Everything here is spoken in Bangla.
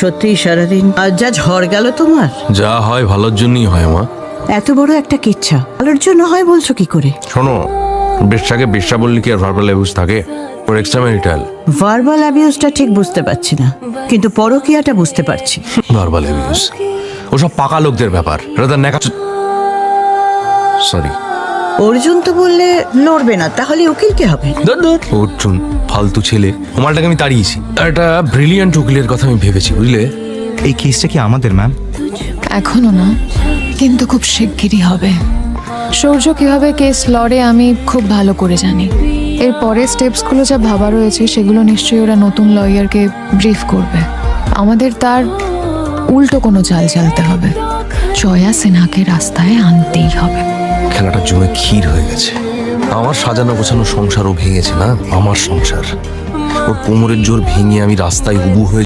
সত্যি সারাদিন আজ যা ঝড় গেল তোমার। যা হয় ভালোর জন্যই হয় মা। এত বড় একটা কিচ্ছা ভালোর জন্য হয় বলছো কি করে? শোনো, বেশ্যাকে বেশ্যা বললে কি আর ভার্বাল অ্যাবিউজ থাকে? ওর এক্সট্রা ম্যারিটাল। ভার্বাল অ্যাবিউজটা ঠিক বুঝতে পারছি না, কিন্তু পরকীয়াটা বুঝতে পারছি। ভার্বাল অ্যাবিউজ ওসব পাকা লোকদের ব্যাপার। এটা নেকা। সরি, অর্জুন তো বললে লড়বে না, তাহলে উকিল কে হবে? অর্জুন ফালতু ছেলে। মালটাকে আমি তাড়িয়েছি। একটা ব্রিলিয়ান্ট উকিলের কথা আমি ভেবেছি, বুঝলে? এই কেসটা কি আমাদের, ম্যাম? এখনো না, কিন্তু খুব শিগগিরই হবে। সূর্য কিভাবে কেস লড়ে আমি খুব ভালো করে জানি। এর পরের স্টেপসগুলো যা ভাবা রয়েছে সেগুলো নিশ্চয়ই ওরা নতুন লয়ারকে ব্রিফ করবে। আমাদের তার উল্টো কোনো চাল চালতে হবে। জয়া সিনহাকে রাস্তায় আনতেই হবে। খেলাটা জমে ক্ষীর হয়ে গেছে। আমার সাজানো গোছানো সংসারও ভেঙেছে না, আমার সংসার। ওর কোমরের জোর ভেঙে আমি রাস্তায় উবু হয়ে